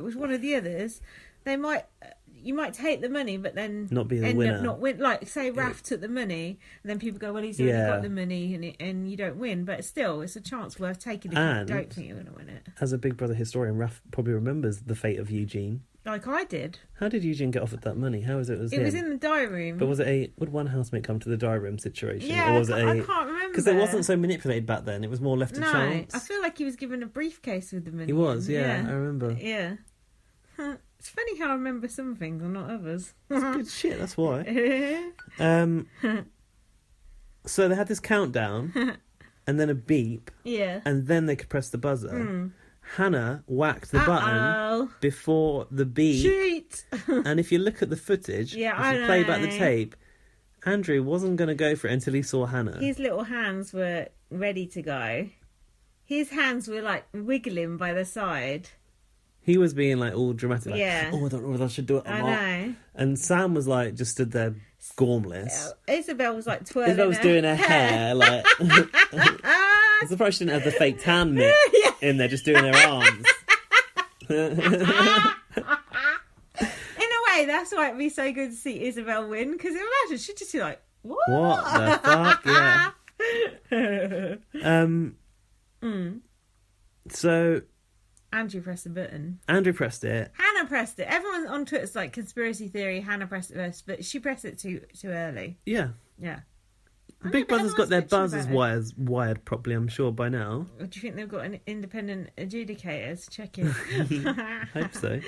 was one of the others, you might take the money, but then not be the end winner. up not win. Like, say Raf took the money, and then people go, well, he's already got the money, and you don't win. But still, it's a chance worth taking if you don't think you're going to win it. As a Big Brother historian, Raf probably remembers the fate of Eugene. Like I did. How did Eugene get offered that money? How was it? It was in the diary room. But was it would one housemate come to the diary room situation? Yeah, or was it I can't remember. Because it wasn't so manipulated back then. It was more left to chance. I feel like he was given a briefcase with the money. He was, yeah. I remember. Yeah. It's funny how I remember some things and not others. That's good shit, that's why. So they had this countdown and then a beep. Yeah. And then they could press the buzzer. Hannah whacked the button before the beep. Cheat! And if you look at the footage, if you play back the tape, Andrew wasn't going to go for it until he saw Hannah. His little hands were ready to go. His hands were like wiggling by the side. He was being like all dramatic, like, yeah. Oh, I don't know whether I should do it or I not. know. And Sam was like, just stood there gormless. Isabel was like twirling. Isabel was doing her hair, like. I'm surprised she didn't have the fake tan mitt in there, just doing her arms. In a way, that's why it'd be so good to see Isabel win, because imagine she'd just be like, what? What the fuck? Yeah. So Andrew pressed the button. Andrew pressed it. Hannah pressed it. Everyone on Twitter's like conspiracy theory. Hannah pressed it first, but she pressed it too early. Yeah. Yeah. The Big Brother's got their buzzers wired properly, I'm sure, by now. Or do you think they've got an independent adjudicator to check it? Hope so.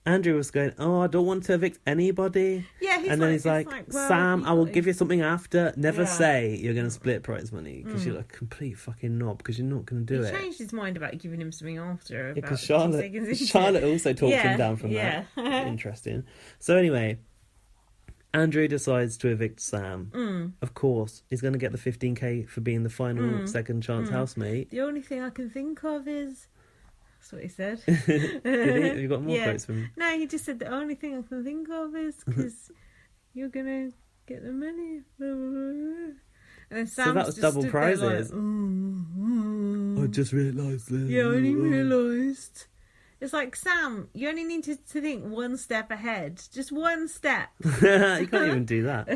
Andrew was going, I don't want to evict anybody. Yeah, and then he's like, well, Sam, I will give you something after. Never say you're going to split prize money, because you're like a complete fucking knob, because you're not going to do it. He changed his mind about giving him something after. Because Charlotte also talked him down from that. Interesting. So anyway, Andrew decides to evict Sam. Of course, he's going to get the 15k for being the final second chance housemate. The only thing I can think of is... That's what he said. Did he? Have you got more quotes from him? No, he just said the only thing I can think of is because you're going to get the money. And then Sam so that was double prizes. Like, I just realised this. Yeah, I only realised. It's like, Sam, you only need to think one step ahead. Just one step. You can't even do that.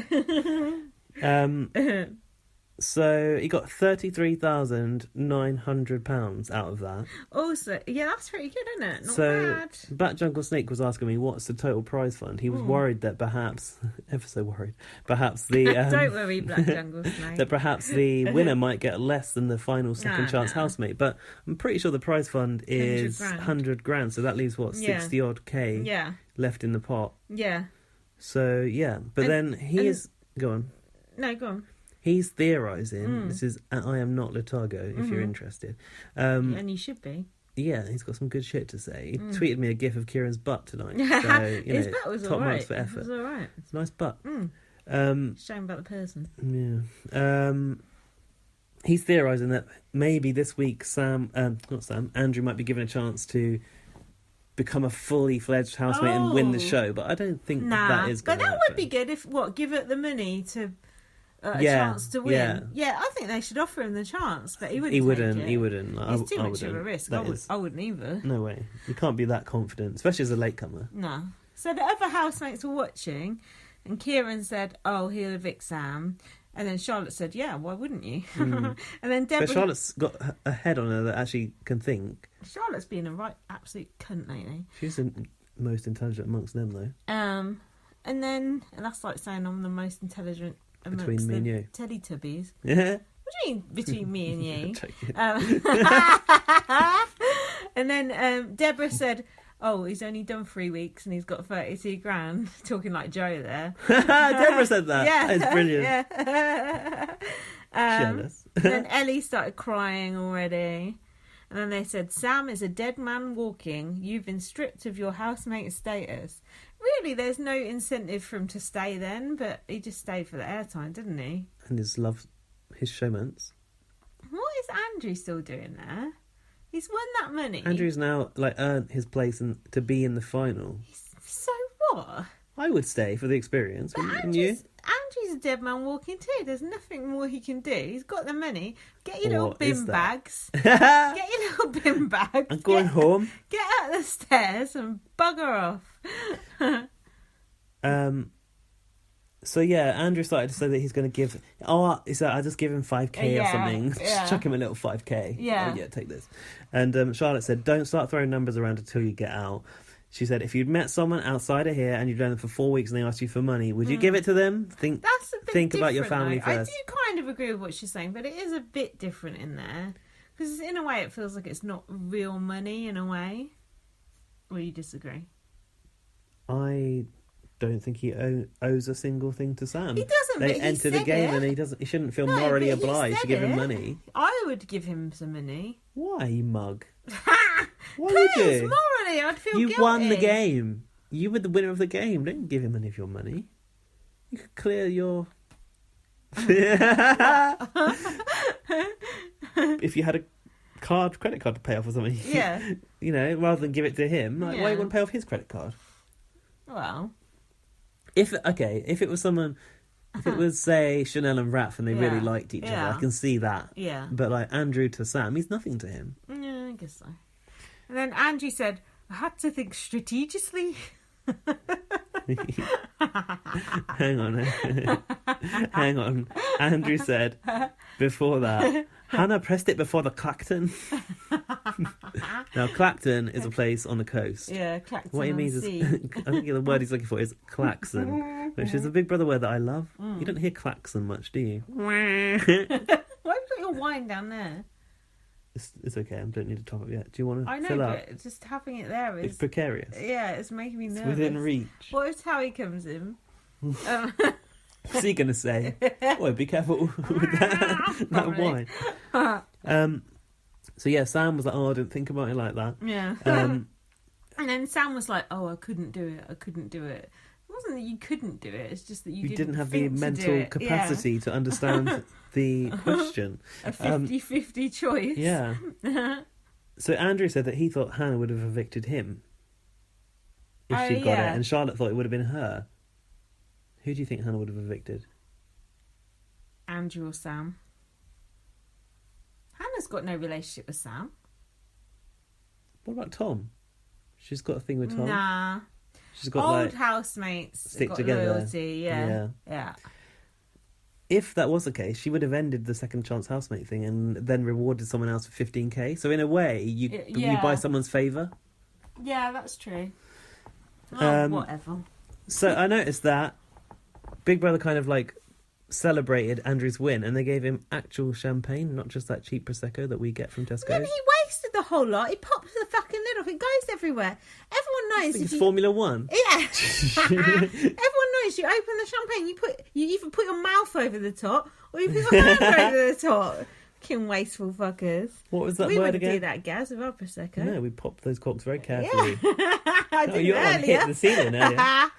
So he got £33,900 out of that. Also, yeah, that's pretty good, isn't it? Not bad. Black Jungle Snake was asking me what's the total prize fund. He was worried that perhaps, ever so worried, perhaps the don't worry, Black Jungle Snake, that perhaps the winner might get less than the final second chance housemate. But I'm pretty sure the prize fund is 100 grand. So that leaves 60 odd K left in the pot. Yeah. So yeah, but then he is go on. No, go on. He's theorising. This is I am not Letargo, if you're interested. And you should be. Yeah, he's got some good shit to say. He tweeted me a gif of Kieran's butt tonight. So, his butt was top all right. marks for effort. It was all right. It's a nice butt. Shame about the person. Yeah. He's theorising that maybe this week Andrew might be given a chance to become a fully fledged housemate and win the show. But I don't think that is going to happen. But that would be good if, give it the money to... a chance to win. Yeah, I think they should offer him the chance, but he wouldn't. He wouldn't. It's too much of a risk. I wouldn't either. No way. You can't be that confident, especially as a latecomer. No. So the other housemates were watching, and Kieran said, "Oh, he'll evict Sam," and then Charlotte said, "Yeah, why wouldn't you?" And then Deborah. But Charlotte's got a head on her that actually can think. Charlotte's being a right absolute cunt lately. She's the most intelligent amongst them, though. And that's like saying I'm the most intelligent. Between me and you. Teletubbies. Yeah. What do you mean between me and you? And then Deborah said, "Oh, he's only done 3 weeks and he's got 32 grand." Talking like Joe there. Deborah said that. Yeah, it's brilliant. Jealous. Then Ellie started crying already. And then they said, "Sam is a dead man walking. You've been stripped of your housemate status." Really, there's no incentive for him to stay then, but he just stayed for the airtime, didn't he? And his showmance. What is Andrew still doing there? He's won that money. Andrew's now earned his place to be in the final. So what? I would stay for the experience. But wouldn't you? Andrew's a dead man walking too. There's nothing more he can do. He's got the money. Get your little bin bags. Get your little bin bags. I'm going home. Get out the stairs and bugger off. So yeah, Andrew started to say that he's going to give. He said, "I just give him 5k or something. Just chuck him a little 5k. Yeah, take this." And Charlotte said, "Don't start throwing numbers around until you get out." She said, "If you'd met someone outside of here and you'd known them for 4 weeks and they asked you for money, would you give it to them? Think about your family first." I do kind of agree with what she's saying, but it is a bit different in there because in a way it feels like it's not real money in a way. Or you disagree? I don't think he owes a single thing to Sam. He doesn't. They enter the game and he doesn't. He shouldn't feel morally obliged to give him money. I would give him some money. Why, you mug? Why would you? Morally, I'd feel guilty. You won the game. You were the winner of the game. Don't give him any of your money. You could clear your. If you had a credit card to pay off or something. Yeah. Rather than give it to him, why you want to pay off his credit card? Well. If it was someone, if it was, say, Chanel and Raph and they really liked each other, I can see that. Yeah. But, like, Andrew to Sam, he's nothing to him. Yeah, I guess so. And then Andrew said, "I had to think strategically." Hang on. Andrew said, before that, Hannah pressed it before the Clacton. Now, Clacton is a place on the coast. Yeah, Clacton. What he means is, I think the word he's looking for is klaxon, which is a Big Brother word that I love. You don't hear klaxon much, do you? Why have you got your wine down there? It's okay, I don't need to top up yet. Do you want to fill up? I know, but just having it there is... It's precarious. Yeah, it's making me nervous. It's within reach. What if Howie comes in? What's he going to say? Boy, be careful with that wine. So yeah, Sam was like, "Oh, I didn't think about it like that." Yeah. And then Sam was like, "Oh, I couldn't do it. It wasn't that you couldn't do it, it's just that you didn't have the mental capacity to understand the question. A 50-50 choice. Yeah. So Andrew said that he thought Hannah would have evicted him if she got it, and Charlotte thought it would have been her. Who do you think Hannah would have evicted? Andrew or Sam? Hannah's got no relationship with Sam. What about Tom? She's got a thing with Tom? Nah. She's got old housemates stick got together. Loyalty, yeah. If that was the case, she would have ended the second chance housemate thing and then rewarded someone else for 15k. So in a way, you buy someone's favour. Yeah, that's true. Whatever. So I noticed that Big Brother kind of like celebrated Andrew's win and they gave him actual champagne, not just that cheap Prosecco that we get from Tesco. No, he wasted the whole lot. He popped the fucking lid off. It goes everywhere. Everyone knows. It's Formula One. Yeah. Everyone knows. You open the champagne. You either put your mouth over the top or you put your hand over the top. Fucking wasteful fuckers. What was that word again? We wouldn't do that, Gaz, with our Prosecco. No, we popped those corks very carefully. Yeah. I did your earlier. one hit the ceiling earlier.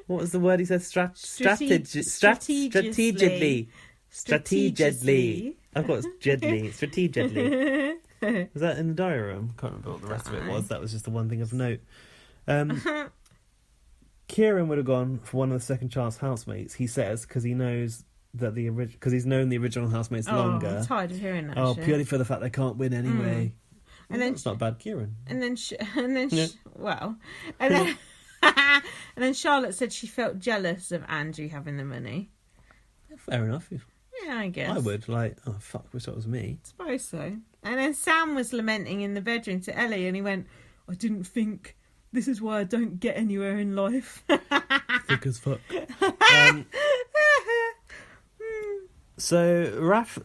What was the word he said? Strategically. I've got Jedley. Strategically. Was that in the diary room? Can't remember what the rest of it was. That was just the one thing of note. Kieran would have gone for one of the second chance housemates, he says, because he knows that because he's known the original housemates longer. I'm tired of hearing that shit. Purely for the fact they can't win anyway. And then it's not bad, Kieran. And then and then Charlotte said she felt jealous of Andrew having the money. Fair enough. Yeah, I guess. I would, oh fuck, wish that was me. I suppose so. And then Sam was lamenting in the bedroom to Ellie and he went, "I didn't think, this is why I don't get anywhere in life." Thick as fuck. So Raph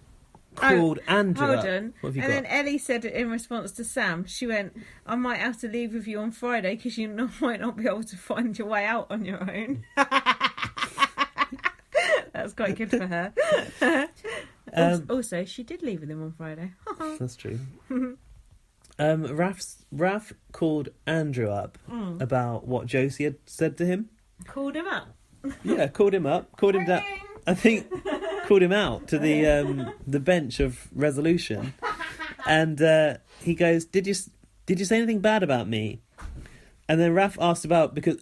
called Andrew. Hold on. What have you got? Then Ellie said in response to Sam, she went, "I might have to leave with you on Friday because you might not be able to find your way out on your own." That's quite good for her. Also, she did leave with him on Friday. That's true. Raph called Andrew up about what Josie had said to him. Called him up? Yeah, called him up. Called him down. I think called him out to the bench of resolution. And he goes, Did you say anything bad about me? And then Raph asked about, because,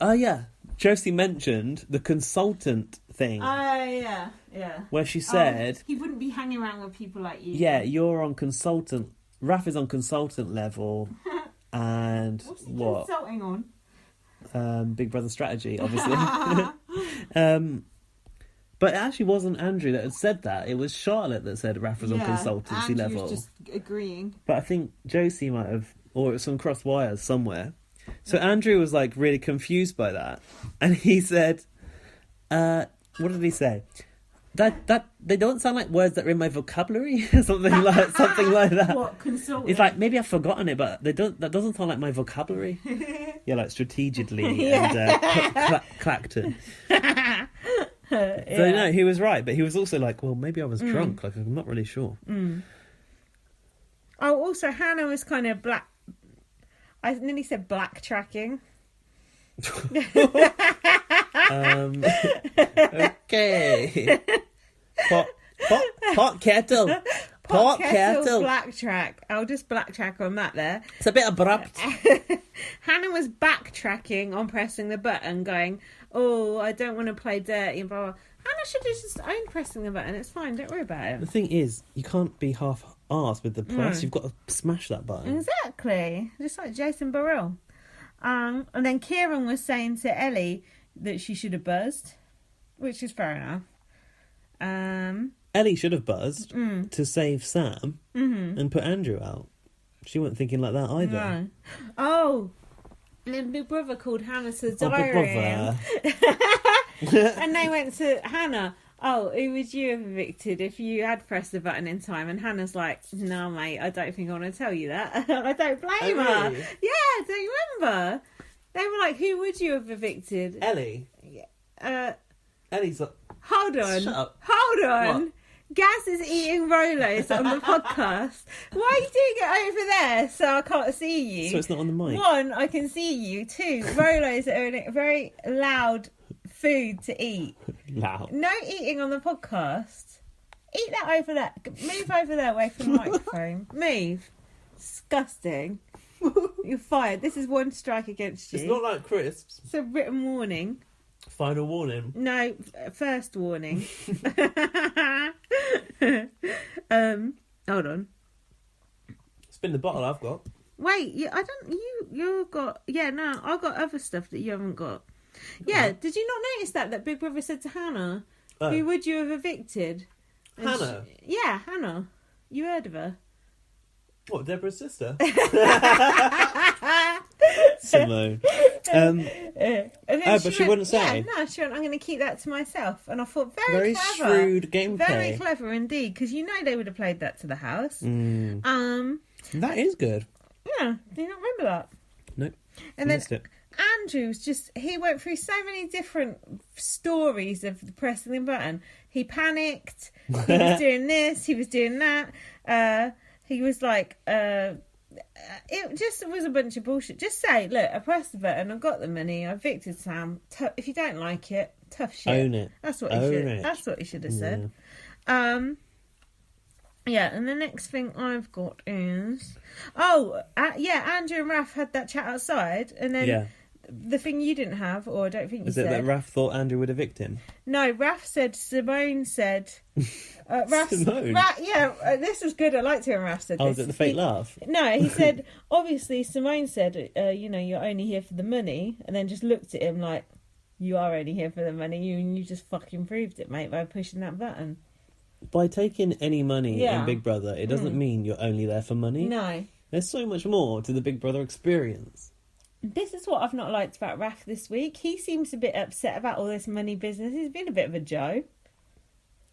Josie mentioned the consultant thing. Yeah. Where she said... he wouldn't be hanging around with people like you. Yeah, you're on consultant... Raph is on consultant level. And What's he consulting on? Big Brother strategy, obviously. But it actually wasn't Andrew that had said that. It was Charlotte that said Raph was on consultancy Andrew level. Was just agreeing. But I think Josie might have, or it was some crossed wires somewhere. So Andrew was like really confused by that, and he said, "What did he say? That they don't sound like words that are in my vocabulary, something like that." What consulting? It's like maybe I've forgotten it, but they don't. That doesn't sound like my vocabulary. Yeah, like strategically and Clacton. So no, he was right, but he was also like, well, maybe I was drunk. Like I'm not really sure. Oh, also Hannah was kind of black. I nearly said black tracking. Okay. Pot kettle. Pot kettle. Black track. I'll just black track on that there. It's a bit abrupt. Hannah was backtracking on pressing the button, going, "Oh, I don't want to play dirty," and blah, blah. Hannah should have just owned pressing the button. It's fine. Don't worry about it. The thing is, you can't be half-arsed with the press. You've got to smash that button. Exactly. Just like Jason Burrell. And then Kieran was saying to Ellie that she should have buzzed, which is fair enough. Ellie should have buzzed to save Sam and put Andrew out. She wasn't thinking like that either. No. Oh, and then Big Brother called Hannah to the diary. Big Brother. And they went to Hannah. Oh, who would you have evicted if you had pressed the button in time? And Hannah's like, "No, mate, I don't think I want to tell you that." I don't blame her. Really? Yeah, don't you remember? They were like, "Who would you have evicted?" Ellie. Ellie's like, hold on. Shut up. Hold on. What? Gaz is eating Rolos on the podcast. Why are you doing it over there so I can't see you? So it's not on the mic. 1, I can see you. 2, Rolos are a very loud food to eat. Loud. No eating on the podcast. Eat that over there. Move over there away from the microphone. Move. Disgusting. You're fired. This is 1 strike against you. It's not like crisps. It's a written warning. Final warning. No, first warning. Hold on. Spin the bottle I've got. Wait, you got... Yeah, no, I got other stuff that you haven't got. Yeah, did you not notice that Big Brother said to Hannah, who would you have evicted? And Hannah? Hannah. You heard of her? What, Deborah's sister? Simone. But she wouldn't say. Yeah, no, she went, "I'm going to keep that to myself." And I thought, very clever. Shrewd gameplay. Very clever indeed, because you know they would have played that to the house. That is good. Yeah, do you not remember that? Nope. And then Andrew's he went through so many different stories of pressing the button. He panicked. He was doing this. He was doing that. He was like, it just was a bunch of bullshit. Just say, "Look, I pressed the button, I got the money, I evicted Sam. If you don't like it, tough shit." Own it. That's what he should have said. Yeah, and the next thing I've got is... Andrew and Raph had that chat outside, and then the thing you didn't have, or I don't think you said... Is it that Raph thought Andrew would evict him? No, Raph said... Simone said... Simone? This was good. I liked it when Raph said this. Oh, was it the fake laugh? No, he said, obviously, Simone said, you're only here for the money, and then just looked at him like, "You are only here for the money, you just fucking proved it, mate, by pushing that button." By taking any money in Big Brother, it doesn't mean you're only there for money. No. There's so much more to the Big Brother experience. This is what I've not liked about Raph this week. He seems a bit upset about all this money business. He's been a bit of a Joe.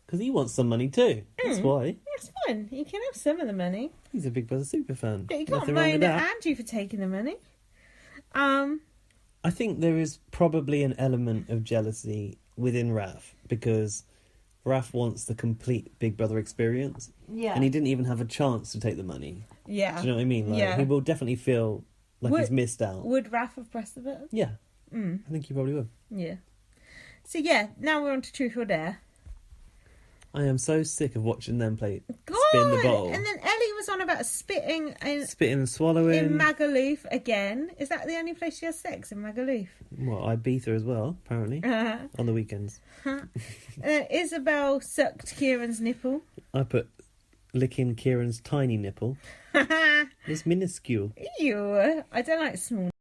Because he wants some money too. That's why. That's fine. He can have some of the money. He's a Big Brother super fan. But you can't moan at Andrew for taking the money. I think there is probably an element of jealousy within Raph, because Raph wants the complete Big Brother experience. Yeah. And he didn't even have a chance to take the money. Yeah. Do you know what I mean? Like, he will definitely feel like he's missed out. Would Raph have pressed the button? Yeah. I think he probably would. Yeah. So, now we're on to Truth or Dare. I am so sick of watching them spin the bottle. And then Ellie was on about spitting and swallowing. In Magaluf again. Is that the only place she has sex, in Magaluf? Well, Ibiza as well, apparently, on the weekends. Isabel sucked Kieran's nipple. I put licking Kieran's tiny nipple. It's minuscule. Ew, I don't like small